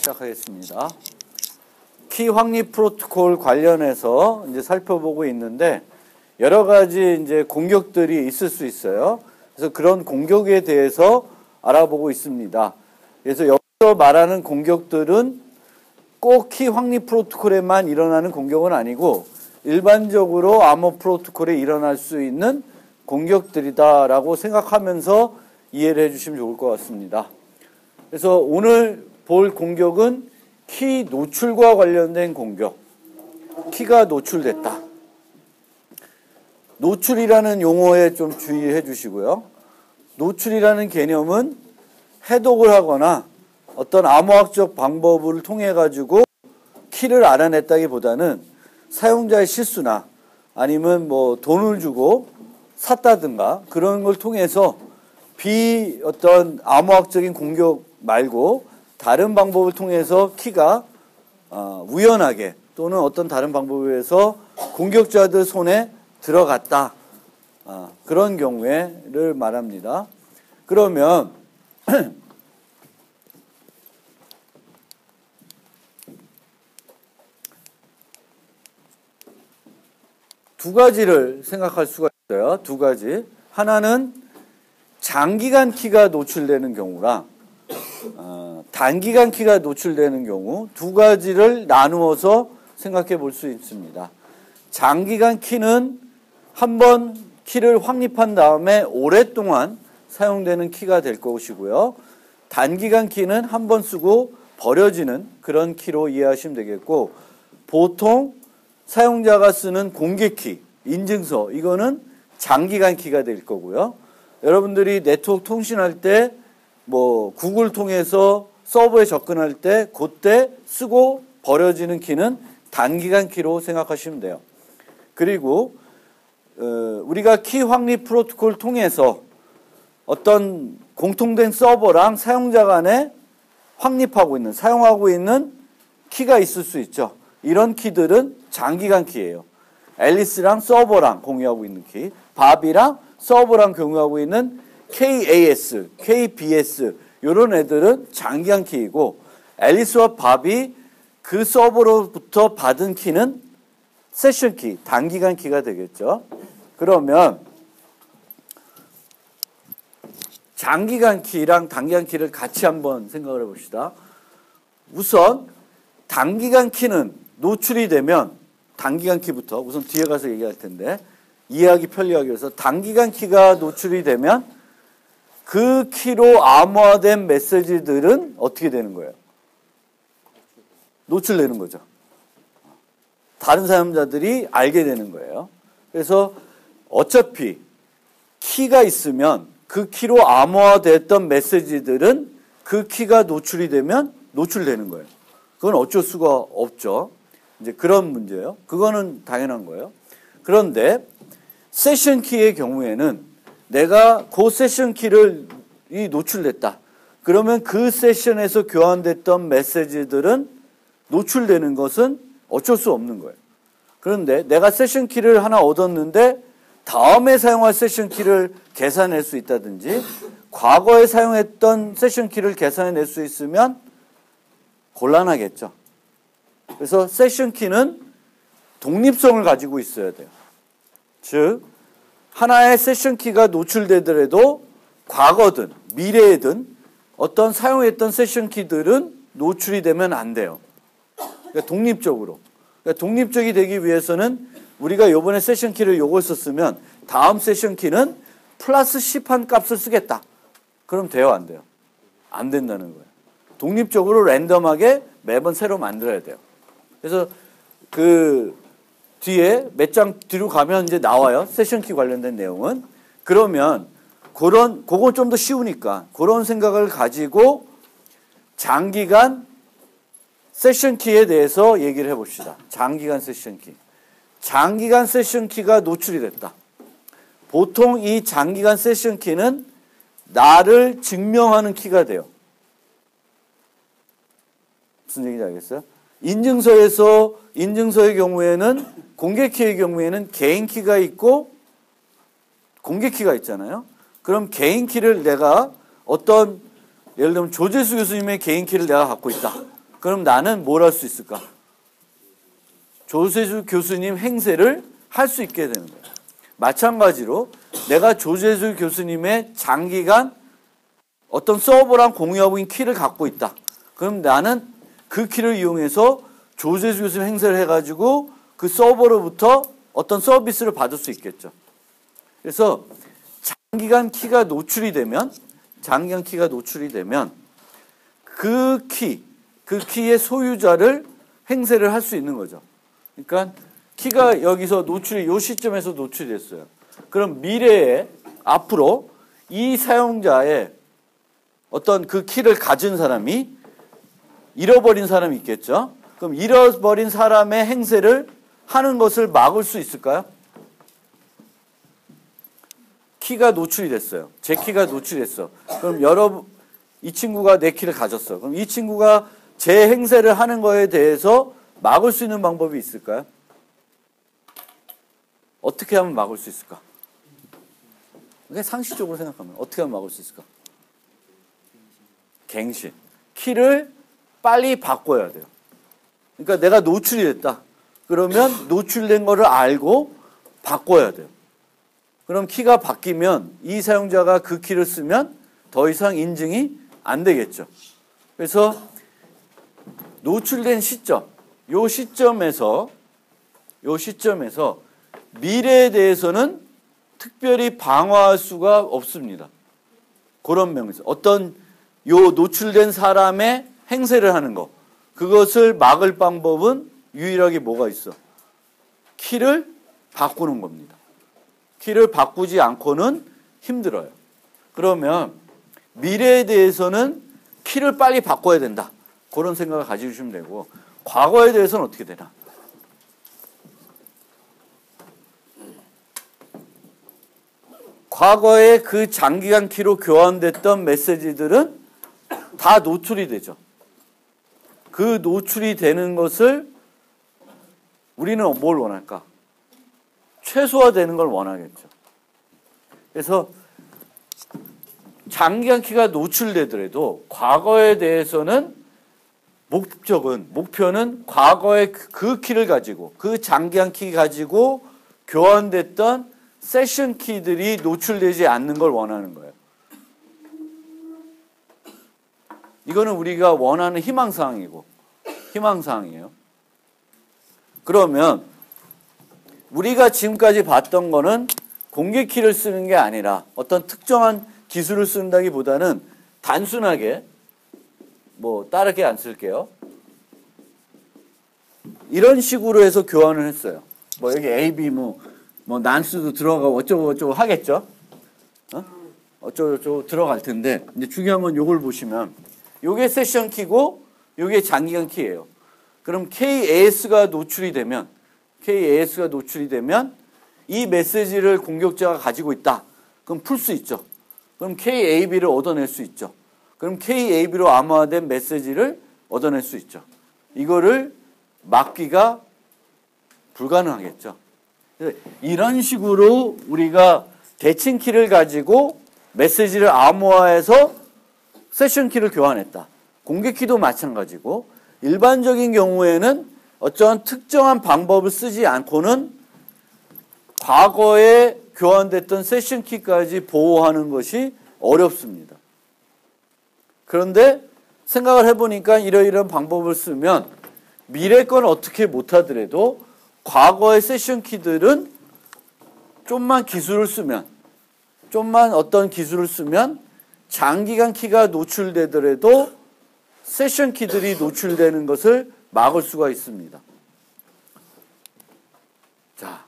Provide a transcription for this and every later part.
시작하겠습니다. 키 확립 프로토콜 관련해서 이제 살펴보고 있는데 여러 가지 이제 공격들이 있을 수 있어요. 그래서 그런 공격에 대해서 알아보고 있습니다. 그래서 여기서 말하는 공격들은 꼭 키 확립 프로토콜에만 일어나는 공격은 아니고 일반적으로 암호 프로토콜에 일어날 수 있는 공격들이다라고 생각하면서 이해를 해주시면 좋을 것 같습니다. 그래서 오늘 볼 공격은 키 노출과 관련된 공격. 키가 노출됐다. 노출이라는 용어에 좀 주의해 주시고요. 노출이라는 개념은 해독을 하거나 어떤 암호학적 방법을 통해 가지고 키를 알아냈다기보다는 사용자의 실수나 아니면 뭐 돈을 주고 샀다든가 그런 걸 통해서 어떤 암호학적인 공격 말고 다른 방법을 통해서 키가 우연하게 또는 어떤 다른 방법에 의해서 공격자들 손에 들어갔다. 그런 경우를 말합니다. 그러면 두 가지를 생각할 수가 있어요. 두 가지. 하나는 장기간 키가 노출되는 경우랑 단기간 키가 노출되는 경우 두 가지를 나누어서 생각해 볼 수 있습니다. 장기간 키는 한번 키를 확립한 다음에 오랫동안 사용되는 키가 될 것이고요. 단기간 키는 한번 쓰고 버려지는 그런 키로 이해하시면 되겠고, 보통 사용자가 쓰는 공개키, 인증서, 이거는 장기간 키가 될 거고요. 여러분들이 네트워크 통신할 때 뭐 구글 통해서 서버에 접근할 때 그때 쓰고 버려지는 키는 단기간 키로 생각하시면 돼요. 그리고 우리가 키 확립 프로토콜 통해서 어떤 공통된 서버랑 사용자 간에 확립하고 있는, 사용하고 있는 키가 있을 수 있죠. 이런 키들은 장기간 키예요. 앨리스랑 서버랑 공유하고 있는 키, 바비랑 서버랑 공유하고 있는 KAS, KBS 이런 애들은 장기간 키이고, 앨리스와 바비 그 서버로부터 받은 키는 세션 키, 단기간 키가 되겠죠. 그러면 장기간 키랑 단기간 키를 같이 한번 생각을 해봅시다. 우선 단기간 키는 노출이 되면, 단기간 키부터 우선 뒤에 가서 얘기할 텐데 이해하기 편리하기 위해서 단기간 키가 노출이 되면 그 키로 암호화된 메시지들은 어떻게 되는 거예요? 노출되는 거죠. 다른 사용자들이 알게 되는 거예요. 그래서 어차피 키가 있으면 그 키로 암호화됐던 메시지들은 그 키가 노출이 되면 노출되는 거예요. 그건 어쩔 수가 없죠. 이제 그런 문제예요. 그거는 당연한 거예요. 그런데 세션 키의 경우에는 내가 그 세션 키를 노출됐다. 그러면 그 세션에서 교환됐던 메시지들은 노출되는 것은 어쩔 수 없는 거예요. 그런데 내가 세션 키를 하나 얻었는데 다음에 사용할 세션 키를 계산할 수 있다든지 과거에 사용했던 세션 키를 계산해낼 수 있으면 곤란하겠죠. 그래서 세션 키는 독립성을 가지고 있어야 돼요. 즉 하나의 세션 키가 노출되더라도 과거든 미래에든 어떤 사용했던 세션 키들은 노출이 되면 안 돼요. 그러니까 독립적으로. 그러니까 독립적이 되기 위해서는 우리가 요번에 세션 키를 요걸 썼으면 다음 세션 키는 플러스 10한 값을 쓰겠다. 그럼 돼요, 안 돼요? 안 된다는 거예요. 독립적으로 랜덤하게 매번 새로 만들어야 돼요. 그래서 그 뒤에 몇 장 뒤로 가면 이제 나와요. 세션 키 관련된 내용은. 그러면 그건 좀 더 쉬우니까 그런 생각을 가지고 장기간 세션 키에 대해서 얘기를 해봅시다. 장기간 세션 키. 장기간 세션 키가 노출이 됐다. 보통 이 장기간 세션 키는 나를 증명하는 키가 돼요. 무슨 얘기인지 알겠어요? 인증서의 경우에는, 공개 키의 경우에는 개인 키가 있고 공개 키가 있잖아요. 그럼 개인 키를 내가 어떤, 예를 들면 조재수 교수님의 개인 키를 내가 갖고 있다. 그럼 나는 뭘 할 수 있을까? 조재수 교수님 행세를 할 수 있게 되는 거예요. 마찬가지로 내가 조재수 교수님의 장기간 어떤 서버랑 공유하고 있는 키를 갖고 있다. 그럼 나는 그 키를 이용해서 조재수 교수님 행세를 해가지고 그 서버로부터 어떤 서비스를 받을 수 있겠죠. 그래서 장기간 키가 노출이 되면 그 키의 소유자를 행세를 할 수 있는 거죠. 그러니까 키가 여기서 이 시점에서 노출이 됐어요. 그럼 미래에 앞으로 이 사용자의 어떤 그 키를 가진 사람이 잃어버린 사람이 있겠죠. 그럼 잃어버린 사람의 행세를 하는 것을 막을 수 있을까요? 키가 노출이 됐어요. 제 키가 노출이 됐어. 그럼 이 친구가 내 키를 가졌어. 그럼 이 친구가 제 행세를 하는 거에 대해서 막을 수 있는 방법이 있을까요? 어떻게 하면 막을 수 있을까? 그냥 상식적으로 생각하면 어떻게 하면 막을 수 있을까? 갱신. 키를 빨리 바꿔야 돼요. 그러니까 내가 노출이 됐다. 그러면 노출된 거를 알고 바꿔야 돼요. 그럼 키가 바뀌면 이 사용자가 그 키를 쓰면 더 이상 인증이 안 되겠죠. 그래서 노출된 시점, 요 시점에서 미래에 대해서는 특별히 방어할 수가 없습니다. 그런 면에서 어떤 요 노출된 사람의 행세를 하는 거, 그것을 막을 방법은 유일하게 뭐가 있어? 키를 바꾸는 겁니다. 키를 바꾸지 않고는 힘들어요. 그러면 미래에 대해서는 키를 빨리 바꿔야 된다. 그런 생각을 가지시면 되고, 과거에 대해서는 어떻게 되나? 과거에 그 장기간 키로 교환됐던 메시지들은 다 노출이 되죠. 그 노출이 되는 것을 우리는 뭘 원할까? 최소화되는 걸 원하겠죠. 그래서 장기간 키가 노출되더라도 과거에 대해서는 목표는 과거의 그 키를 가지고, 그 장기간 키 가지고 교환됐던 세션 키들이 노출되지 않는 걸 원하는 거예요. 이거는 우리가 원하는 희망사항이에요. 그러면 우리가 지금까지 봤던 거는 공개 키를 쓰는 게 아니라 어떤 특정한 기술을 쓴다기보다는 단순하게 다르게 안 쓸게요. 이런 식으로 해서 교환을 했어요. 여기 AB 난수도 들어가고 어쩌고 하겠죠. 어쩌고 들어갈 텐데, 이제 중요한 건 요걸 보시면 요게 세션 키고 요게 장기간 키예요. 그럼 KAS가 노출이 되면 이 메시지를 공격자가 가지고 있다. 그럼 풀 수 있죠. 그럼 KAB를 얻어낼 수 있죠. 그럼 KAB로 암호화된 메시지를 얻어낼 수 있죠. 이거를 막기가 불가능하겠죠. 이런 식으로 우리가 대칭 키를 가지고 메시지를 암호화해서 세션 키를 교환했다. 공개 키도 마찬가지고, 일반적인 경우에는 어쩌한 특정한 방법을 쓰지 않고는 과거에 교환됐던 세션 키까지 보호하는 것이 어렵습니다. 그런데 생각을 해보니까 이러이러한 방법을 쓰면 미래 건 어떻게 못하더라도 과거의 세션 키들은 좀만 어떤 기술을 쓰면 장기간 키가 노출되더라도 세션 키들이 노출되는 것을 막을 수가 있습니다. 자,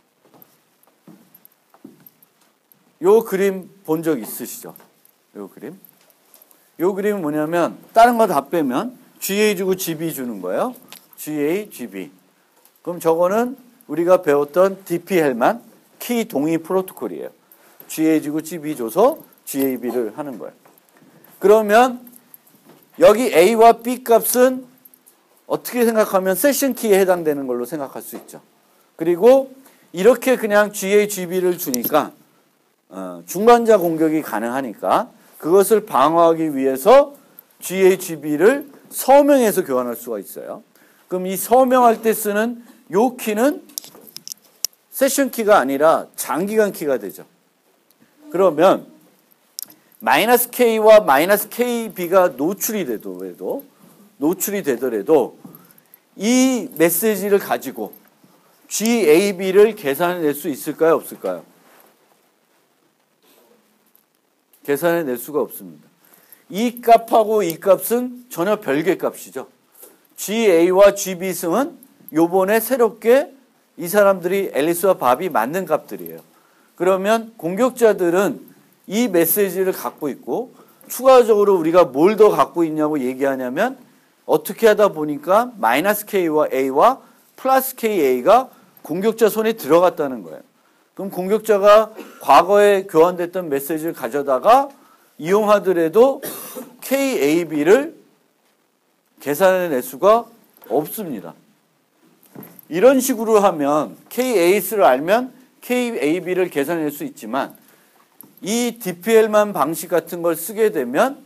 요 그림 본 적 있으시죠? 요 그림은 뭐냐면 다른 거 다 빼면 GA 주고 GB 주는 거예요. GA, GB. 그럼 저거는 우리가 배웠던 DP-헬만 키 동의 프로토콜이에요. GA 주고 GB 줘서 GAB를 하는 거예요. 그러면 여기 A와 B 값은 어떻게 생각하면 세션 키에 해당되는 걸로 생각할 수 있죠. 그리고 이렇게 그냥 GA, GB를 주니까 중간자 공격이 가능하니까 그것을 방어하기 위해서 GA, GB를 서명해서 교환할 수가 있어요. 그럼 이 서명할 때 쓰는 요 키는 세션 키가 아니라 장기간 키가 되죠. 그러면 마이너스 K와 마이너스 KB가 노출이 되더라도 이 메시지를 가지고 GAB를 계산해낼 수 있을까요? 없을까요? 계산해낼 수가 없습니다. 이 값하고 이 값은 전혀 별개 값이죠. GA와 GB승은 요번에 새롭게 이 사람들이 앨리스와 밥이 만든 값들이에요. 그러면 공격자들은 이 메시지를 갖고 있고 추가적으로 우리가 뭘 더 갖고 있냐고 얘기하냐면 어떻게 하다 보니까 마이너스 K와 A와 플러스 KA가 공격자 손에 들어갔다는 거예요. 그럼 공격자가 과거에 교환됐던 메시지를 가져다가 이용하더라도 KAB를 계산해낼 수가 없습니다. 이런 식으로 하면 KAS를 알면 KAB를 계산해낼 수 있지만 이 DPL만 방식 같은 걸 쓰게 되면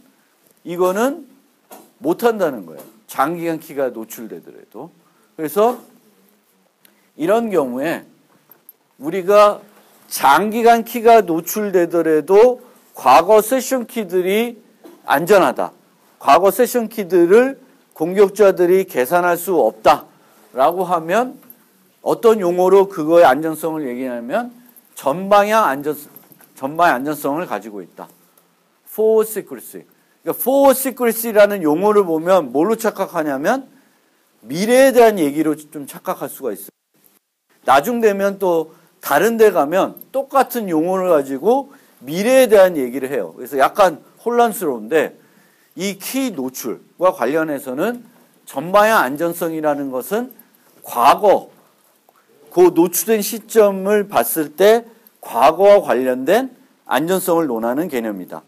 이거는 못한다는 거예요. 장기간 키가 노출되더라도. 그래서 이런 경우에 우리가 장기간 키가 노출되더라도 과거 세션 키들이 안전하다. 과거 세션 키들을 공격자들이 계산할 수 없다라고 하면 어떤 용어로 그거의 안전성을 얘기하냐면 전방향 안전성을 가지고 있다. forward secrecy. 그러니까 forward secrecy라는 용어를 보면 뭘로 착각하냐면 미래에 대한 얘기로 좀 착각할 수가 있어요. 나중 되면 또 다른 데 가면 똑같은 용어를 가지고 미래에 대한 얘기를 해요. 그래서 약간 혼란스러운데 이 키 노출과 관련해서는 전방향 안전성이라는 것은 과거 그 노출된 시점을 봤을 때 과거와 관련된 안전성을 논하는 개념이다.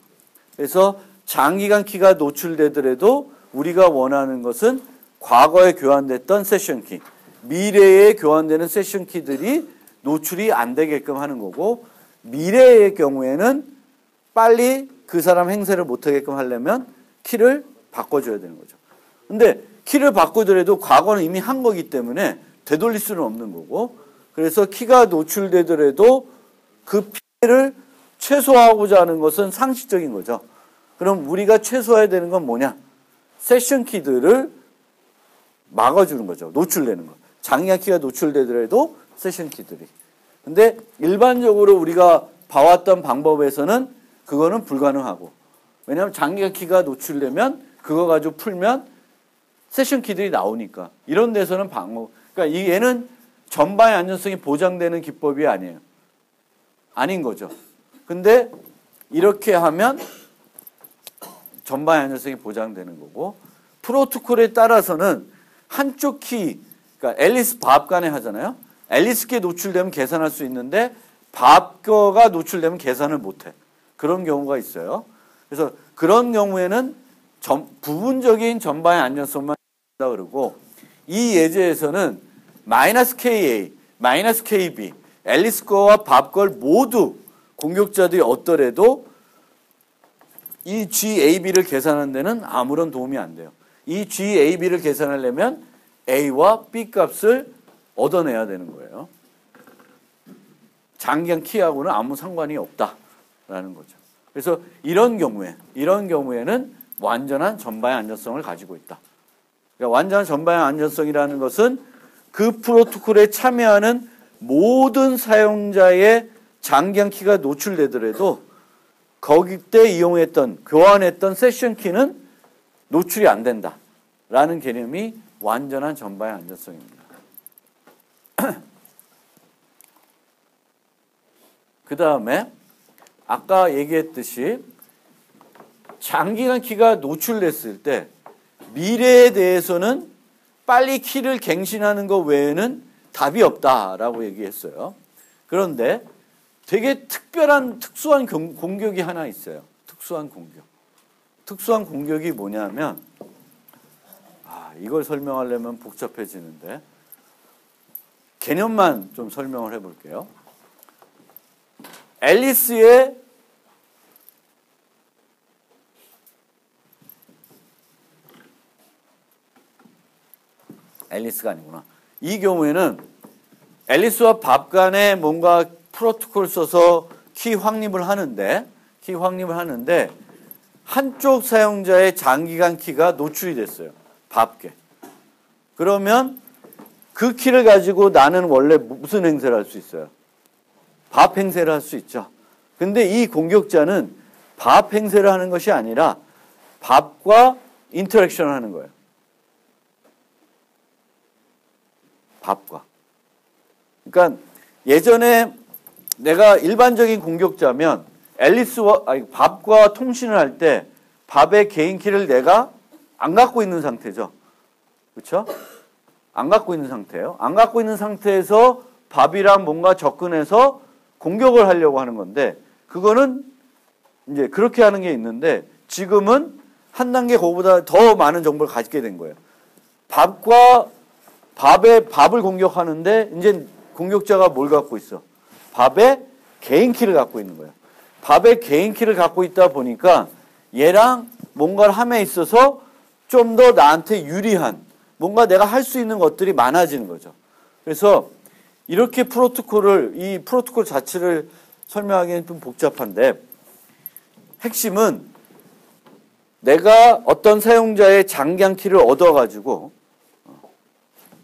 그래서 장기간 키가 노출되더라도 우리가 원하는 것은 과거에 교환됐던 세션 키, 미래에 교환되는 세션 키들이 노출이 안 되게끔 하는 거고 미래의 경우에는 빨리 그 사람 행세를 못하게끔 하려면 키를 바꿔줘야 되는 거죠. 근데 키를 바꾸더라도 과거는 이미 한 거기 때문에 되돌릴 수는 없는 거고 그래서 키가 노출되더라도 그 피해를 최소화하고자 하는 것은 상식적인 거죠. 그럼 우리가 최소화해야 되는 건 뭐냐? 세션 키들을 막아주는 거죠. 노출되는 거. 장기간 키가 노출되더라도 세션 키들이. 근데 일반적으로 우리가 봐왔던 방법에서는 그거는 불가능하고 왜냐하면 장기간 키가 노출되면 그거 가지고 풀면 세션 키들이 나오니까 이런 데서는 방법 그러니까 얘는 전방의 안전성이 보장되는 기법이 아니에요. 아닌 거죠. 근데 이렇게 하면 전방의 안전성이 보장되는 거고 프로토콜에 따라서는 한쪽 키 그러니까 앨리스 밥 간에 하잖아요. 앨리스께 노출되면 계산할 수 있는데 밥 거가 노출되면 계산을 못해. 그런 경우가 있어요. 그래서 그런 경우에는 부분적인 전방의 안전성만 한다 그러고 이 예제에서는 마이너스 KA, 마이너스 KB, 앨리스 거와 밥 걸 모두 공격자들이 얻더라도 이 GAB를 계산하는 데는 아무런 도움이 안 돼요. 이 GAB를 계산하려면 A와 B 값을 얻어내야 되는 거예요. 장기간 키하고는 아무 상관이 없다라는 거죠. 그래서 이런 경우에는 완전한 전방의 안전성을 가지고 있다. 그러니까 완전한 전방의 안전성이라는 것은 그 프로토콜에 참여하는 모든 사용자의 장기간 키가 노출되더라도 거기 때 이용했던 교환했던 세션 키는 노출이 안 된다라는 개념이 완전한 전방의 안전성입니다. 그 다음에 아까 얘기했듯이 장기간 키가 노출됐을 때 미래에 대해서는 빨리 키를 갱신하는 것 외에는 답이 없다라고 얘기했어요. 그런데 되게 특수한 공격이 하나 있어요. 특수한 공격. 특수한 공격이 뭐냐면 이걸 설명하려면 복잡해지는데 개념만 좀 설명을 해볼게요. 앨리스의 앨리스가 아니구나. 이 경우에는 앨리스와 밥 간에 뭔가 프로토콜 써서 키 확립을 하는데 한쪽 사용자의 장기간 키가 노출이 됐어요. 밥께. 그러면 그 키를 가지고 나는 원래 무슨 행세를 할 수 있어요? 밥 행세를 할 수 있죠. 근데 이 공격자는 밥 행세를 하는 것이 아니라 밥과 인터랙션을 하는 거예요. 밥과. 그러니까 예전에 내가 일반적인 공격자면 밥과 통신을 할 때 밥의 개인 키를 내가 안 갖고 있는 상태죠. 그렇죠? 안 갖고 있는 상태예요. 안 갖고 있는 상태에서 밥이랑 뭔가 접근해서 공격을 하려고 하는 건데 그거는 이제 그렇게 하는 게 있는데 지금은 한 단계 그거보다 더 많은 정보를 가지게 된 거예요. 밥을 공격하는데 이제 공격자가 뭘 갖고 있어? 밥의 개인 키를 갖고 있는 거예요. 밥의 개인 키를 갖고 있다 보니까 얘랑 뭔가를 함에 있어서 좀 더 나한테 유리한 뭔가 내가 할 수 있는 것들이 많아지는 거죠. 그래서 이렇게 이 프로토콜 자체를 설명하기는 좀 복잡한데 핵심은 내가 어떤 사용자의 장기간 키를 얻어가지고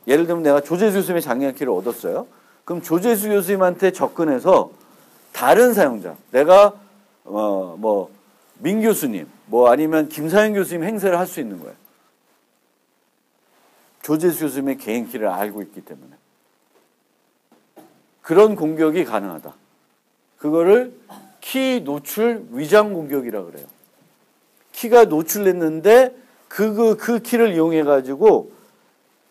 예를 들면 내가 조재수 교수님의 장기간 키를 얻었어요. 그럼 조재수 교수님한테 접근해서 다른 사용자, 내가 민 교수님, 아니면 김사영 교수님 행세를 할 수 있는 거예요. 조재수 교수님의 개인 키를 알고 있기 때문에. 그런 공격이 가능하다. 그거를 키 노출 위장 공격이라고 그래요. 키가 노출됐는데 그 키를 이용해 가지고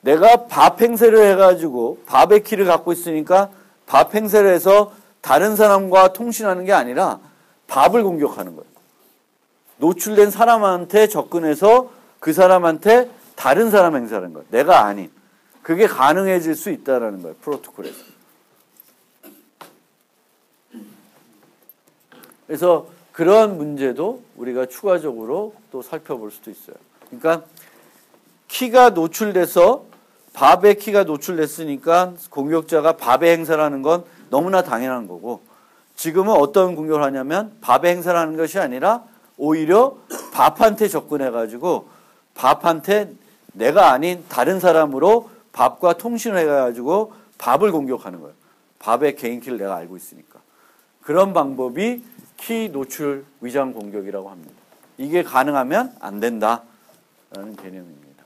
내가 밥 행세를 해가지고 밥의 키를 갖고 있으니까 밥 행세를 해서 다른 사람과 통신하는 게 아니라 밥을 공격하는 거예요. 노출된 사람한테 접근해서 그 사람한테 다른 사람 행사하는 거예요. 내가 아닌. 그게 가능해질 수 있다는 거예요. 프로토콜에서. 그래서 그런 문제도 우리가 추가적으로 또 살펴볼 수도 있어요. 그러니까 키가 노출돼서 밥의 키가 노출됐으니까 공격자가 밥의 행사를 하는 건 너무나 당연한 거고 지금은 어떤 공격을 하냐면 밥의 행사를 하는 것이 아니라 오히려 밥한테 접근해가지고 밥한테 내가 아닌 다른 사람으로 밥과 통신을 해가지고 밥을 공격하는 거예요. 밥의 개인 키를 내가 알고 있으니까. 그런 방법이 키 노출 위장 공격이라고 합니다. 이게 가능하면 안 된다라는 개념입니다.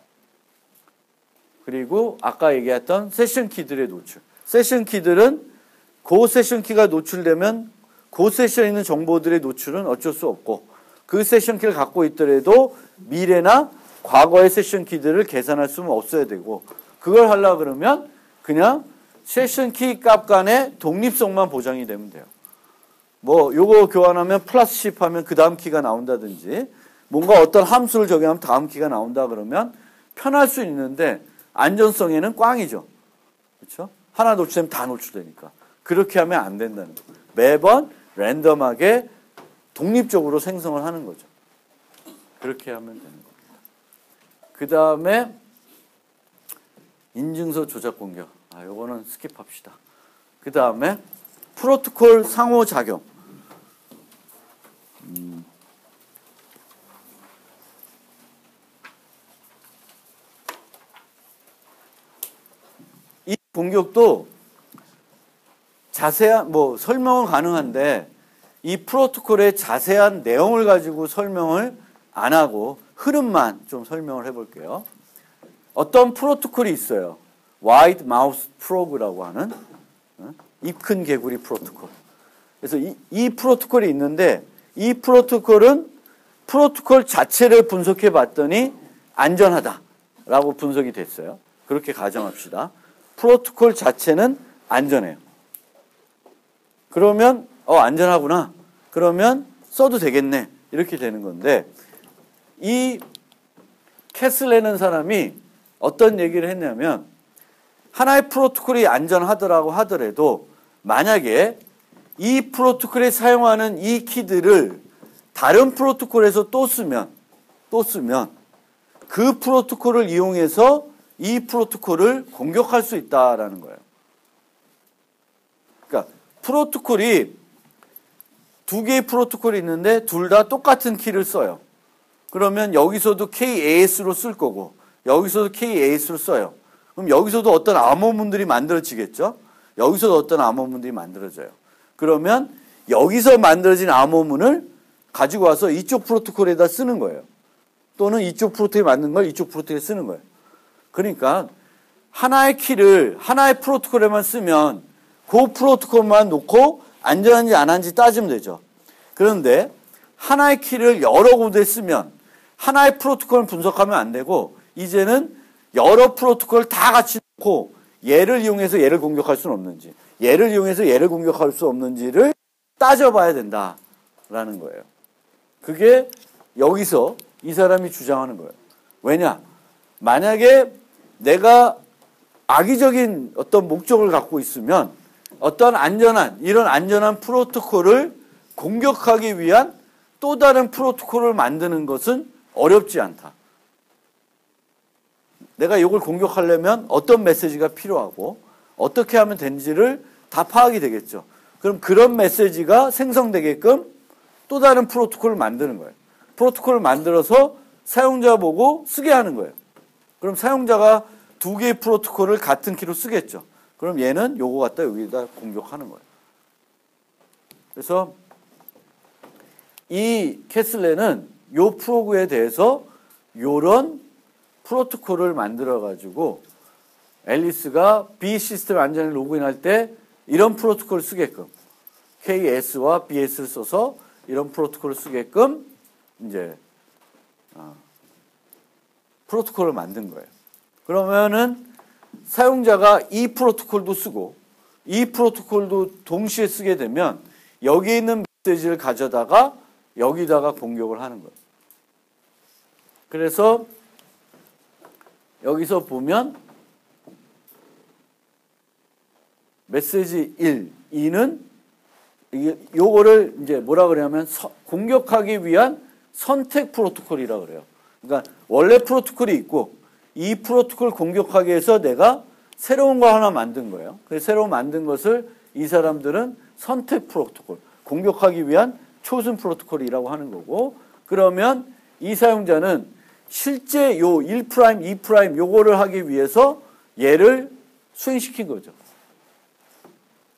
그리고 아까 얘기했던 세션 키들의 노출. 세션 키들은 그 세션 키가 노출되면 그 세션에 있는 정보들의 노출은 어쩔 수 없고 그 세션 키를 갖고 있더라도 미래나 과거의 세션 키들을 계산할 수는 없어야 되고 그걸 하려고 그러면 그냥 세션 키 값 간의 독립성만 보장이 되면 돼요. 요거 교환하면 플러스 10 하면 그 다음 키가 나온다든지 뭔가 어떤 함수를 적용하면 다음 키가 나온다 그러면 편할 수 있는데 안전성에는 꽝이죠. 그렇죠? 하나 노출되면 다 노출되니까. 그렇게 하면 안 된다는 거예요. 매번 랜덤하게 독립적으로 생성을 하는 거죠. 그렇게 하면 되는 겁니다. 그 다음에 인증서 조작 공격. 요거는 스킵합시다. 그 다음에 프로토콜 상호작용. 이 공격도 자세한 설명은 가능한데 이 프로토콜의 자세한 내용을 가지고 설명을 안 하고 흐름만 좀 설명을 해볼게요. 어떤 프로토콜이 있어요. Wide Mouse Probe라고 하는 입 큰 개구리 프로토콜. 그래서 이 프로토콜이 있는데 이 프로토콜은 프로토콜 자체를 분석해 봤더니 안전하다라고 분석이 됐어요. 그렇게 가정합시다. 프로토콜 자체는 안전해요. 그러면 안전하구나. 그러면 써도 되겠네. 이렇게 되는 건데 이 캐슬레는 사람이 어떤 얘기를 했냐면 하나의 프로토콜이 안전하더라고 하더라도 만약에 이 프로토콜에 사용하는 이 키들을 다른 프로토콜에서 또 쓰면 그 프로토콜을 이용해서 이 프로토콜을 공격할 수 있다라는 거예요. 그러니까 프로토콜이 두 개의 프로토콜이 있는데 둘 다 똑같은 키를 써요. 그러면 여기서도 KAS로 쓸 거고 여기서도 KAS로 써요. 그럼 여기서도 어떤 암호문들이 만들어지겠죠? 여기서도 어떤 암호문들이 만들어져요. 그러면 여기서 만들어진 암호문을 가지고 와서 이쪽 프로토콜에다 쓰는 거예요. 또는 이쪽 프로토콜에 만든 걸 이쪽 프로토콜에 쓰는 거예요. 그러니까 하나의 키를 하나의 프로토콜에만 쓰면 그 프로토콜만 놓고 안전한지 안 한지 따지면 되죠. 그런데 하나의 키를 여러 군데 쓰면 하나의 프로토콜을 분석하면 안 되고 이제는 여러 프로토콜을 다 같이 놓고 얘를 이용해서 얘를 공격할 수는 없는지 얘를 이용해서 얘를 공격할 수 없는지를 따져봐야 된다라는 거예요. 그게 여기서 이 사람이 주장하는 거예요. 왜냐? 만약에 내가 악의적인 어떤 목적을 갖고 있으면 어떤 이런 안전한 프로토콜을 공격하기 위한 또 다른 프로토콜을 만드는 것은 어렵지 않다. 내가 이걸 공격하려면 어떤 메시지가 필요하고 어떻게 하면 되는지를 다 파악이 되겠죠. 그럼 그런 메시지가 생성되게끔 또 다른 프로토콜을 만드는 거예요. 프로토콜을 만들어서 사용자 보고 쓰게 하는 거예요. 그럼 사용자가 두 개의 프로토콜을 같은 키로 쓰겠죠. 그럼 얘는 요거 갖다 여기다 공격하는 거예요. 그래서 이 캐슬레는 요 프로그에 대해서 요런 프로토콜을 만들어 가지고 앨리스가 B 시스템 안전을 로그인할 때 이런 프로토콜을 쓰게끔 KS와 BS를 써서 이런 프로토콜을 쓰게끔 이제 프로토콜을 만든 거예요. 그러면은 사용자가 이 프로토콜도 쓰고 이 프로토콜도 동시에 쓰게 되면 여기 있는 메시지를 가져다가 여기다가 공격을 하는 거예요. 그래서 여기서 보면 메시지 1, 2는 요거를 이제 뭐라 그러냐면 공격하기 위한 선택 프로토콜이라 그래요. 그러니까 원래 프로토콜이 있고 이 프로토콜 공격하기 위해서 내가 새로운 거 하나 만든 거예요. 그래서 새로 만든 것을 이 사람들은 선택 프로토콜, 공격하기 위한 초순 프로토콜이라고 하는 거고, 그러면 이 사용자는 실제 요 1', 2' 요거를 하기 위해서 얘를 수행시킨 거죠.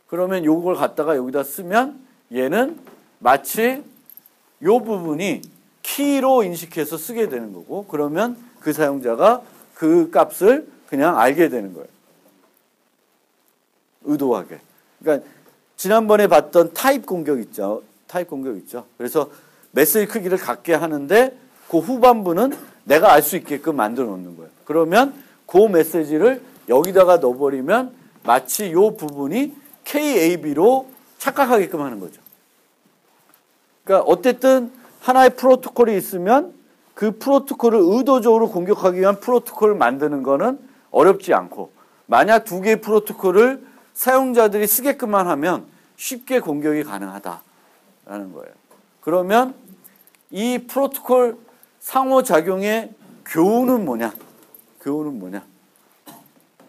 그러면 요걸 갖다가 여기다 쓰면 얘는 마치 요 부분이 키로 인식해서 쓰게 되는 거고, 그러면 그 사용자가 그 값을 그냥 알게 되는 거예요. 의도하게. 그러니까 지난번에 봤던 타입 공격 있죠. 그래서 메시지 크기를 갖게 하는데 그 후반부는 내가 알 수 있게끔 만들어 놓는 거예요. 그러면 그 메시지를 여기다가 넣어버리면 마치 이 부분이 KAB로 착각하게끔 하는 거죠. 그러니까 어쨌든 하나의 프로토콜이 있으면 그 프로토콜을 의도적으로 공격하기 위한 프로토콜을 만드는 거는 어렵지 않고, 만약 두 개의 프로토콜을 사용자들이 쓰게끔만 하면 쉽게 공격이 가능하다라는 거예요. 그러면 이 프로토콜 상호작용의 교훈은 뭐냐?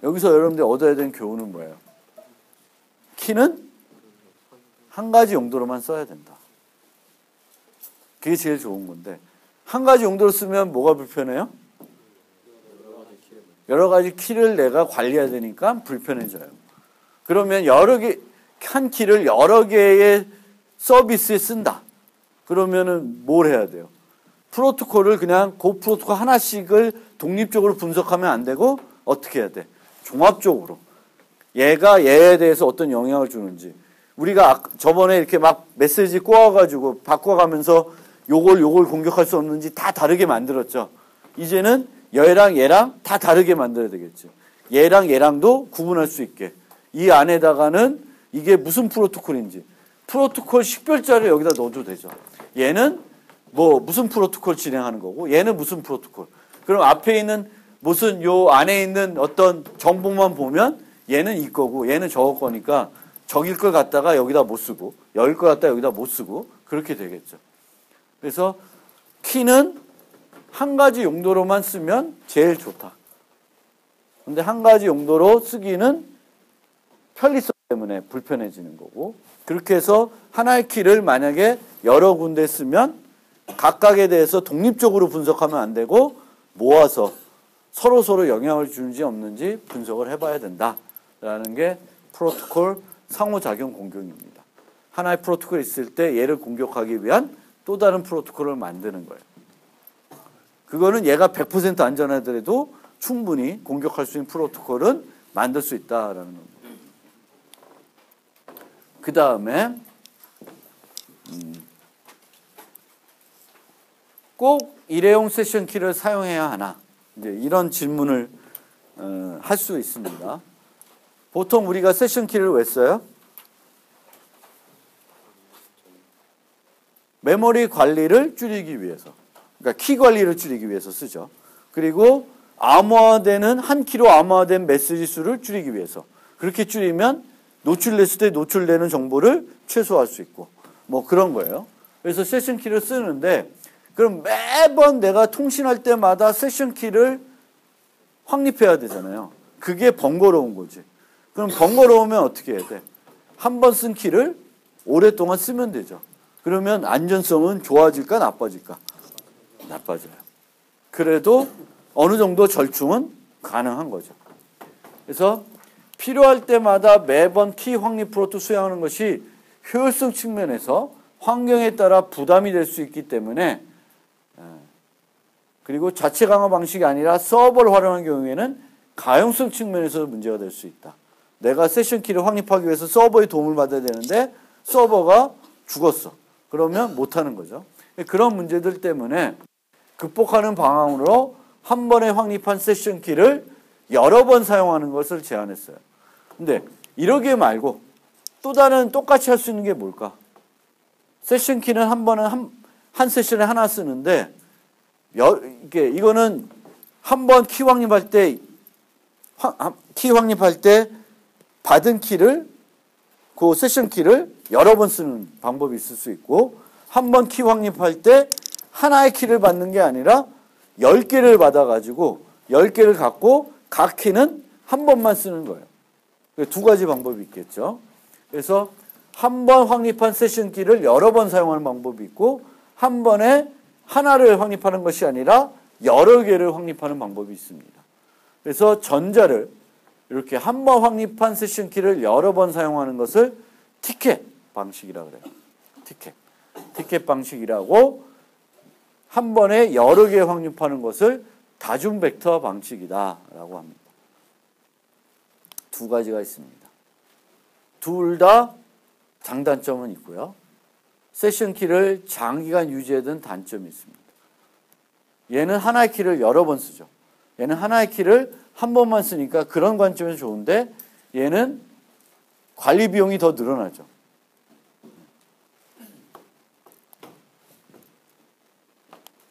여기서 여러분들이 얻어야 되는 교훈은 뭐예요? 키는 한 가지 용도로만 써야 된다. 그게 제일 좋은 건데, 한 가지 용도로 쓰면 뭐가 불편해요? 여러 가지 키를 내가 관리해야 되니까 불편해져요. 그러면 한 키를 여러 개의 서비스에 쓴다. 그러면은 뭘 해야 돼요? 프로토콜을 그냥 그 프로토콜 하나씩을 독립적으로 분석하면 안 되고 어떻게 해야 돼? 종합적으로. 얘가 얘에 대해서 어떤 영향을 주는지. 우리가 저번에 이렇게 막 메시지 꼬아가지고 바꿔가면서 요걸 공격할 수 없는지 다 다르게 만들었죠. 이제는 얘랑 다 다르게 만들어야 되겠죠. 얘랑도 구분할 수 있게. 이 안에다가는 이게 무슨 프로토콜인지. 프로토콜 식별자를 여기다 넣어도 되죠. 얘는 무슨 프로토콜 진행하는 거고, 얘는 무슨 프로토콜. 그럼 앞에 있는 무슨 요 안에 있는 어떤 정보만 보면 얘는 이 거고, 얘는 저거 거니까 저길 걸 갖다가 여기다 못 쓰고, 여길 걸 갖다가 여기다 못 쓰고, 그렇게 되겠죠. 그래서 키는 한 가지 용도로만 쓰면 제일 좋다. 근데 한 가지 용도로 쓰기는 편리성 때문에 불편해지는 거고, 그렇게 해서 하나의 키를 만약에 여러 군데 쓰면 각각에 대해서 독립적으로 분석하면 안 되고 모아서 서로 영향을 주는지 없는지 분석을 해봐야 된다라는 게 프로토콜 상호작용 공격입니다. 하나의 프로토콜이 있을 때 얘를 공격하기 위한 또 다른 프로토콜을 만드는 거예요. 그거는 얘가 100% 안전하더라도 충분히 공격할 수 있는 프로토콜은 만들 수 있다라는 겁니다. 그 다음에 꼭 일회용 세션 키를 사용해야 하나? 이제 이런 질문을 할 수 있습니다. 보통 우리가 세션 키를 왜 써요? 메모리 관리를 줄이기 위해서, 그러니까 키 관리를 줄이기 위해서 쓰죠. 그리고 암호화되는 한 키로 암호화된 메시지 수를 줄이기 위해서. 그렇게 줄이면 노출됐을 때 노출되는 정보를 최소화할 수 있고 뭐 그런 거예요. 그래서 세션 키를 쓰는데, 그럼 매번 내가 통신할 때마다 세션 키를 확립해야 되잖아요. 그게 번거로운 거지. 그럼 번거로우면 어떻게 해야 돼? 한 번 쓴 키를 오랫동안 쓰면 되죠. 그러면 안전성은 좋아질까 나빠질까? 나빠져요. 그래도 어느 정도 절충은 가능한 거죠. 그래서 필요할 때마다 매번 키 확립 프로토 수행하는 것이 효율성 측면에서 환경에 따라 부담이 될 수 있기 때문에, 그리고 자체 강화 방식이 아니라 서버를 활용하는 경우에는 가용성 측면에서 문제가 될 수 있다. 내가 세션 키를 확립하기 위해서 서버의 도움을 받아야 되는데 서버가 죽었어. 그러면 못하는 거죠. 그런 문제들 때문에 극복하는 방안으로 한 번에 확립한 세션 키를 여러 번 사용하는 것을 제안했어요. 근데 이러게 말고 또 다른 똑같이 할 수 있는 게 뭘까? 세션 키는 한 번에 한 세션에 하나 쓰는데, 이거는 한 번 키 확립할 때 받은 키를, 그 세션 키를 여러 번 쓰는 방법이 있을 수 있고, 한 번 키 확립할 때 하나의 키를 받는 게 아니라 10개를 받아가지고 10개를 갖고 각 키는 한 번만 쓰는 거예요. 두 가지 방법이 있겠죠. 그래서 한 번 확립한 세션 키를 여러 번 사용하는 방법이 있고, 한 번에 하나를 확립하는 것이 아니라 여러 개를 확립하는 방법이 있습니다. 그래서 전자를 이렇게 한 번 확립한 세션 키를 여러 번 사용하는 것을 티켓 방식이라고 그래요. 티켓 방식이라고, 한 번에 여러 개 확립하는 것을 다중 벡터 방식이다라고 합니다. 두 가지가 있습니다. 둘 다 장단점은 있고요. 세션 키를 장기간 유지하던 단점이 있습니다. 얘는 하나의 키를 여러 번 쓰죠. 얘는 하나의 키를 한 번만 쓰니까 그런 관점에서 좋은데, 얘는 관리 비용이 더 늘어나죠.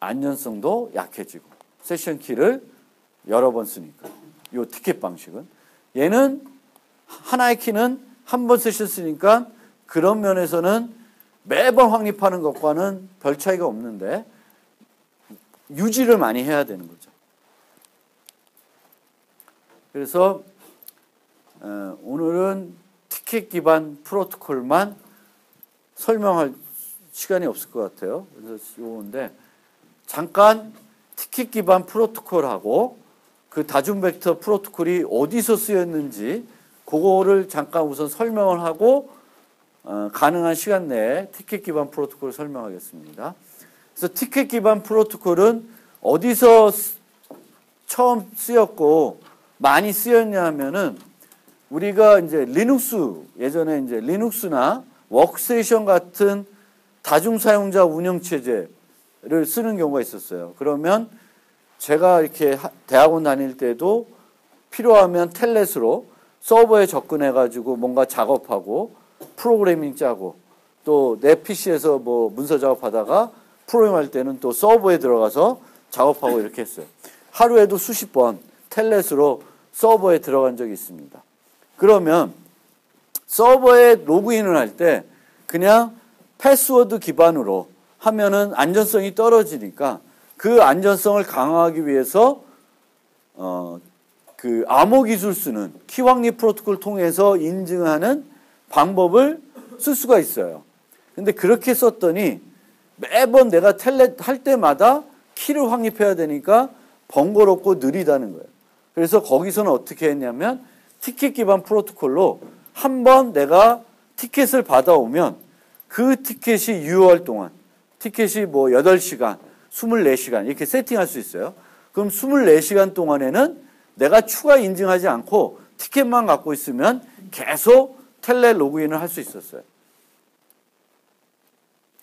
안전성도 약해지고, 세션 키를 여러 번 쓰니까. 이 티켓 방식은. 얘는 하나의 키는 한 번 세션 쓰니까 그런 면에서는 매번 확립하는 것과는 별 차이가 없는데 유지를 많이 해야 되는 거죠. 그래서 오늘은 티켓 기반 프로토콜만 설명할 시간이 없을 것 같아요. 그래서 요건데, 잠깐 티켓 기반 프로토콜하고 그 다중 벡터 프로토콜이 어디서 쓰였는지 그거를 잠깐 우선 설명을 하고 가능한 시간 내에 티켓 기반 프로토콜을 설명하겠습니다. 그래서 티켓 기반 프로토콜은 어디서 처음 쓰였고 많이 쓰였냐 하면은, 우리가 이제 리눅스, 예전에 이제 리눅스나 워크스테이션 같은 다중사용자 운영체제를 쓰는 경우가 있었어요. 그러면 제가 이렇게 대학원 다닐 때도 필요하면 텔넷으로 서버에 접근해가지고 뭔가 작업하고 프로그래밍 짜고, 또 내 PC에서 뭐 문서 작업하다가 프로그램할 때는 또 서버에 들어가서 작업하고 이렇게 했어요. 하루에도 수십 번 텔넷으로 서버에 들어간 적이 있습니다. 그러면 서버에 로그인을 할 때 그냥 패스워드 기반으로 하면은 안전성이 떨어지니까, 그 안전성을 강화하기 위해서 그 암호 기술 쓰는 키 확립 프로토콜 통해서 인증하는 방법을 쓸 수가 있어요. 근데 그렇게 썼더니 매번 내가 텔넷 할 때마다 키를 확립해야 되니까 번거롭고 느리다는 거예요. 그래서 거기서는 어떻게 했냐면 티켓 기반 프로토콜로 한번 내가 티켓을 받아오면 그 티켓이 유효할 동안 티켓이 뭐 8시간, 24시간 이렇게 세팅할 수 있어요. 그럼 24시간 동안에는 내가 추가 인증하지 않고 티켓만 갖고 있으면 계속 텔넷 로그인을 할 수 있었어요.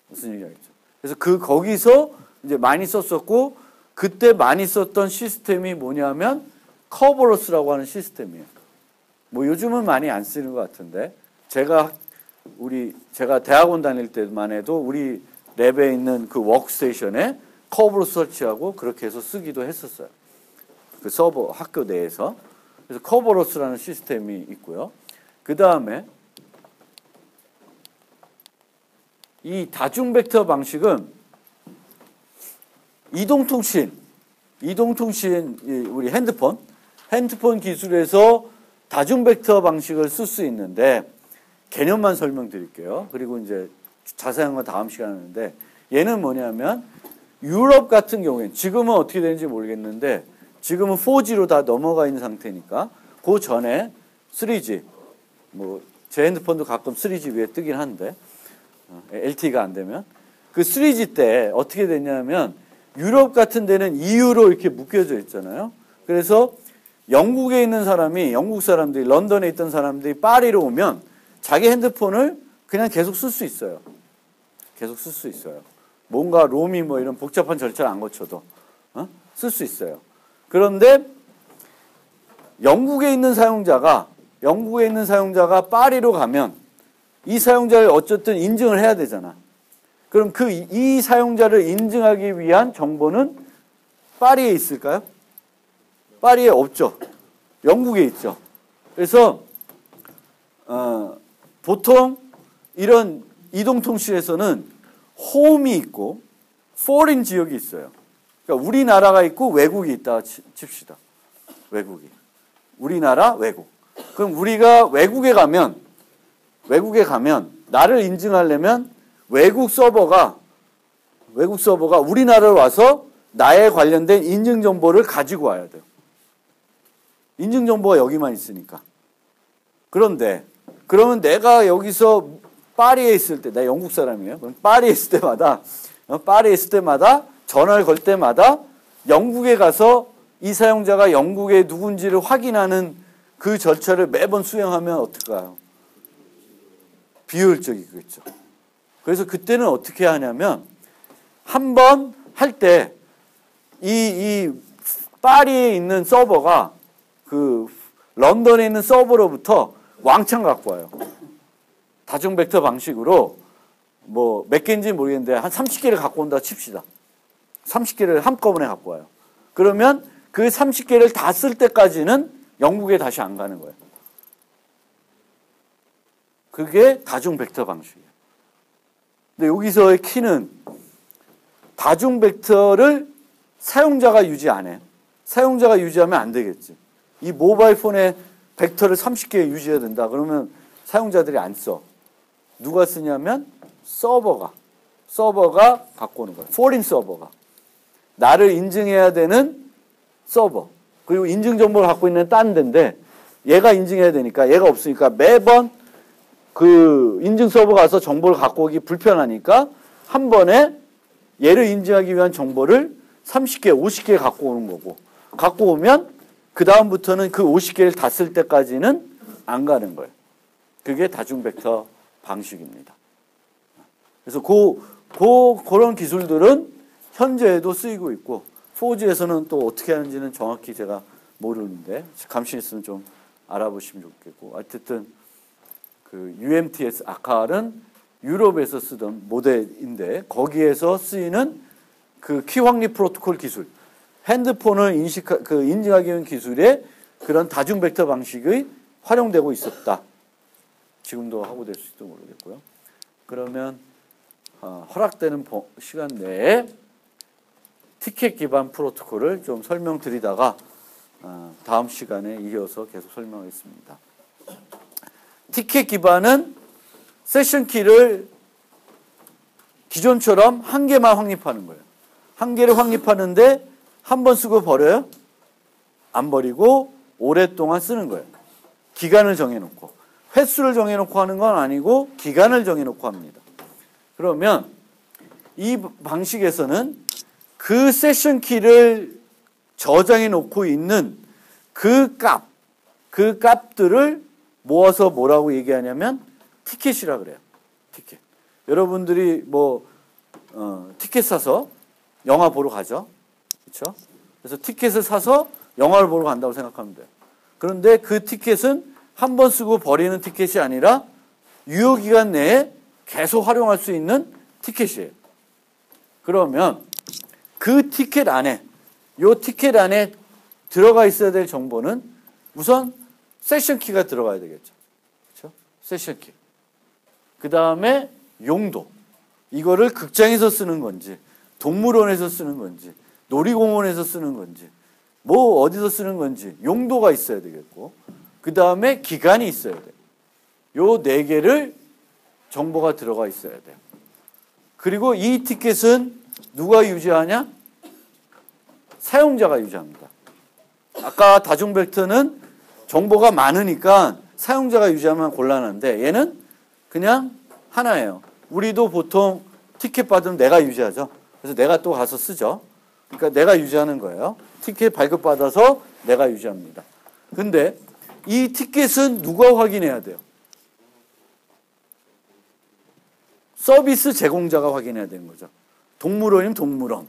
무슨 얘기겠죠? 그래서 거기서 이제 많이 썼었고 그때 많이 썼던 시스템이 뭐냐면 커버로스라고 하는 시스템이에요. 뭐 요즘은 많이 안 쓰는 것 같은데 제가 대학원 다닐 때만 해도 우리 랩에 있는 그 워크스테이션에 커버로스 설치하고 그렇게 해서 쓰기도 했었어요. 그 서버 학교 내에서. 그래서 커버로스라는 시스템이 있고요. 그 다음에 이 다중 벡터 방식은 이동통신 우리 핸드폰 기술에서 다중 벡터 방식을 쓸 수 있는데 개념만 설명드릴게요. 그리고 이제 자세한 건 다음 시간에 하는데 얘는 뭐냐면 유럽 같은 경우에는 지금은 어떻게 되는지 모르겠는데 지금은 4G로 다 넘어가 있는 상태니까 그 전에 3G 뭐 제 핸드폰도 가끔 3G 위에 뜨긴 한데 LTE가 안 되면 그 3G 때 어떻게 됐냐면 유럽 같은 데는 EU로 이렇게 묶여져 있잖아요. 그래서 영국에 있는 사람이 영국 사람들이 런던에 있던 사람들이 파리로 오면 자기 핸드폰을 그냥 계속 쓸 수 있어요. 계속 쓸 수 있어요. 뭔가 롬이 뭐 이런 복잡한 절차를 안 거쳐도 쓸 수 있어요. 그런데 영국에 있는 사용자가 파리로 가면 이 사용자를 어쨌든 인증을 해야 되잖아. 그럼 이 사용자를 인증하기 위한 정보는 파리에 있을까요? 파리에 없죠. 영국에 있죠. 그래서 보통 이런 이동통신에서는 홈이 있고 foreign 지역이 있어요. 그러니까 우리나라가 있고 외국이 있다 칩시다. 외국이. 우리나라, 외국. 그럼 우리가 외국에 가면 나를 인증하려면 외국 서버가 우리나라로 와서 나에 관련된 인증 정보를 가지고 와야 돼요. 인증 정보가 여기만 있으니까. 그런데 그러면 내가 여기서 파리에 있을 때, 나 영국 사람이에요. 그럼 파리에 있을 때마다 전화를 걸 때마다 영국에 가서 이 사용자가 영국에 누군지를 확인하는 그 절차를 매번 수행하면 어떨까요? 비효율적이겠죠. 그래서 그때는 어떻게 하냐면 한 번 할 때 이 파리에 있는 서버가 그 런던에 있는 서버로부터 왕창 갖고 와요. 다중 벡터 방식으로 뭐 몇 개인지 모르겠는데 한 30개를 갖고 온다 칩시다. 30개를 한꺼번에 갖고 와요. 그러면 그 30개를 다 쓸 때까지는 영국에 다시 안 가는 거예요. 그게 다중 벡터 방식이에요. 근데 여기서의 키는 다중 벡터를 사용자가 유지 안 해요. 사용자가 유지하면 안 되겠지. 이 모바일 폰에 벡터를 30개 유지해야 된다. 그러면 사용자들이 안 써. 누가 쓰냐면 서버가 갖고 오는 거예요. 포린 서버가. 나를 인증해야 되는 서버. 그리고 인증 정보를 갖고 있는 딴 데인데 얘가 인증해야 되니까 얘가 없으니까 매번 그 인증 서버 가서 정보를 갖고 오기 불편하니까 한 번에 얘를 인증하기 위한 정보를 30개, 50개 갖고 오는 거고 갖고 오면 그 다음부터는 그 50개를 다 쓸 때까지는 안 가는 거예요. 그게 다중 벡터 방식입니다. 그래서 그런 기술들은 현재에도 쓰이고 있고 4G에서는 또 어떻게 하는지는 정확히 제가 모르는데 감시 있으면 좀 알아보시면 좋겠고 어쨌든 그 UMTS 아칼은 유럽에서 쓰던 모델인데 거기에서 쓰이는 그 키 확립 프로토콜 기술 핸드폰을 인증하기 위한 기술에 그런 다중 벡터 방식이 활용되고 있었다. 지금도 하고 될 수도 모르겠고요. 그러면 허락되는 시간 내에 티켓 기반 프로토콜을 좀 설명드리다가 다음 시간에 이어서 계속 설명하겠습니다. 티켓 기반은 세션 키를 기존처럼 한 개만 확립하는 거예요. 한 개를 확립하는데 한 번 쓰고 버려요? 안 버리고 오랫동안 쓰는 거예요. 기간을 정해놓고. 횟수를 정해놓고 하는 건 아니고 기간을 정해놓고 합니다. 그러면 이 방식에서는 그 세션 키를 저장해 놓고 있는 그 값들을 모아서 뭐라고 얘기하냐면 티켓이라 그래요. 티켓. 여러분들이 티켓 사서 영화 보러 가죠. 그렇죠? 그래서 티켓을 사서 영화를 보러 간다고 생각하면 돼요. 그런데 그 티켓은 한 번 쓰고 버리는 티켓이 아니라 유효기간 내에 계속 활용할 수 있는 티켓이에요. 그러면 그 티켓 안에 들어가 있어야 될 정보는 우선 세션 키가 들어가야 되겠죠. 그렇죠? 세션 키. 그 다음에 용도. 이거를 극장에서 쓰는 건지, 동물원에서 쓰는 건지, 놀이공원에서 쓰는 건지, 어디서 쓰는 건지 용도가 있어야 되겠고, 그 다음에 기간이 있어야 돼요. 요 4개를 정보가 들어가 있어야 돼요. 그리고 이 티켓은 누가 유지하냐? 사용자가 유지합니다. 아까 다중벡터는 정보가 많으니까 사용자가 유지하면 곤란한데 얘는 그냥 하나예요. 우리도 보통 티켓 받으면 내가 유지하죠. 그래서 내가 또 가서 쓰죠. 그러니까 내가 유지하는 거예요. 티켓 발급받아서 내가 유지합니다. 근데 이 티켓은 누가 확인해야 돼요? 서비스 제공자가 확인해야 되는 거죠. 동물원이면 동물원,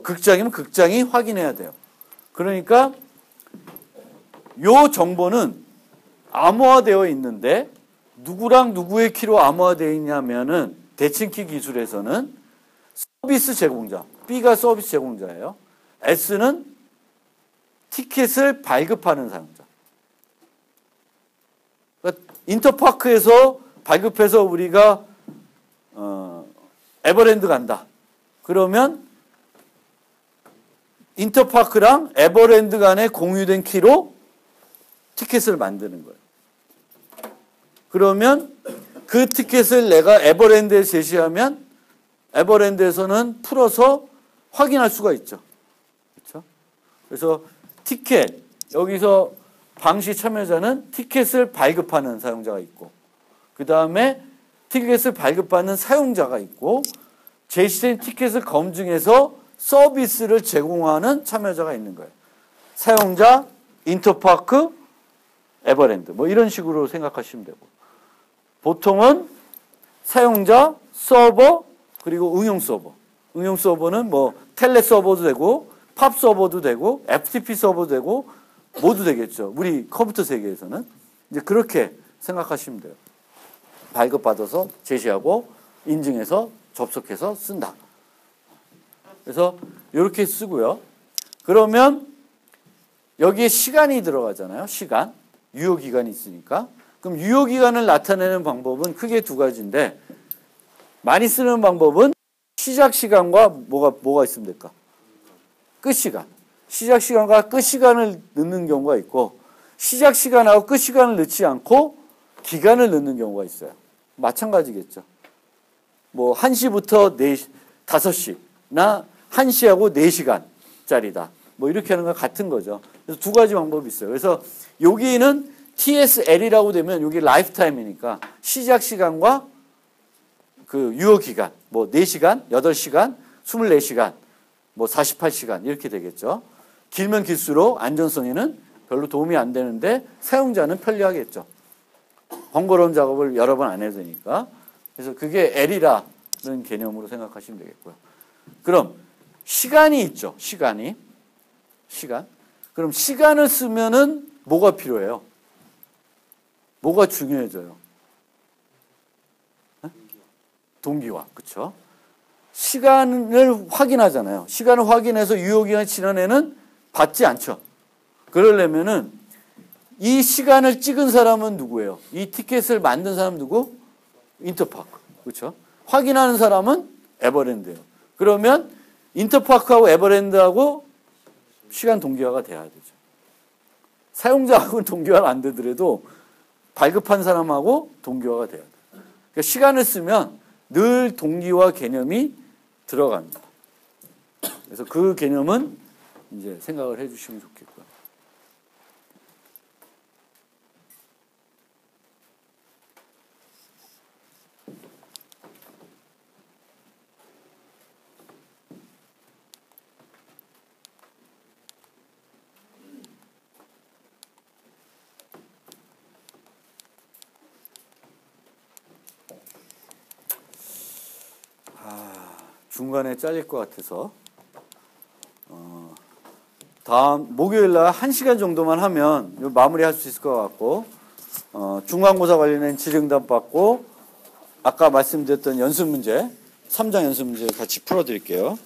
극장이면 극장이 확인해야 돼요. 그러니까 요 정보는 암호화되어 있는데 누구랑 누구의 키로 암호화되어 있냐면은 대칭키 기술에서는 서비스 제공자, B가 서비스 제공자예요. S는 티켓을 발급하는 사용자. 그러니까 인터파크에서 발급해서 우리가 에버랜드 간다. 그러면 인터파크랑 에버랜드 간에 공유된 키로 티켓을 만드는 거예요. 그러면 그 티켓을 내가 에버랜드에 제시하면 에버랜드에서는 풀어서 확인할 수가 있죠. 그렇죠? 그래서 티켓, 여기서 방시 참여자는 티켓을 발급하는 사용자가 있고, 그 다음에 티켓을 발급받는 사용자가 있고, 제시된 티켓을 검증해서 서비스를 제공하는 참여자가 있는 거예요. 사용자, 인터파크, 에버랜드 이런 식으로 생각하시면 되고, 보통은 사용자, 서버, 그리고 응용 서버. 응용 서버는 텔레 서버도 되고 팝 서버도 되고 FTP 서버도 되고 모두 되겠죠. 우리 컴퓨터 세계에서는 이제 그렇게 생각하시면 돼요. 발급받아서 제시하고 인증해서 접속해서 쓴다. 그래서 이렇게 쓰고요. 그러면 여기에 시간이 들어가잖아요. 시간. 유효기간이 있으니까. 그럼 유효기간을 나타내는 방법은 크게 2가지인데, 많이 쓰는 방법은 시작시간과 뭐가 있으면 될까? 끝시간. 시작시간과 끝시간을 넣는 경우가 있고, 시작시간하고 끝시간을 넣지 않고 기간을 넣는 경우가 있어요. 마찬가지겠죠. 1시부터 5시나 1시하고 4시간짜리다. 이렇게 하는 거 같은 거죠. 그래서 2가지 방법이 있어요. 그래서 여기는 TSL이라고 되면 여기 라이프타임이니까 시작시간과 그 유효기간, 4시간, 8시간, 24시간, 48시간 이렇게 되겠죠. 길면 길수록 안전성에는 별로 도움이 안 되는데 사용자는 편리하겠죠. 번거로운 작업을 여러 번 안 해도 되니까. 그래서 그게 L이라는 개념으로 생각하시면 되겠고요. 그럼 시간이 있죠. 시간. 그럼 시간을 쓰면은 뭐가 필요해요? 뭐가 중요해져요? 동기화. 그렇죠? 시간을 확인하잖아요. 시간을 확인해서 유효기간이 지난 애는 받지 않죠. 그러려면은 이 시간을 찍은 사람은 누구예요? 이 티켓을 만든 사람 누구? 인터파크. 그렇죠? 확인하는 사람은 에버랜드예요. 그러면 인터파크하고 에버랜드하고 시간 동기화가 돼야 되죠. 사용자하고는 동기화가 안 되더라도 발급한 사람하고 동기화가 돼야 돼요. 그러니까 시간을 쓰면 늘 동기화 개념이 들어갑니다. 그래서 그 개념은 이제 생각을 해 주시면 좋겠고요. 중간에 잘릴 것 같아서 다음 목요일 날 1시간 정도만 하면 마무리할 수 있을 것 같고 중간고사 관련된 질의응답 받고 아까 말씀드렸던 연습 문제 3장 연습 문제 같이 풀어드릴게요.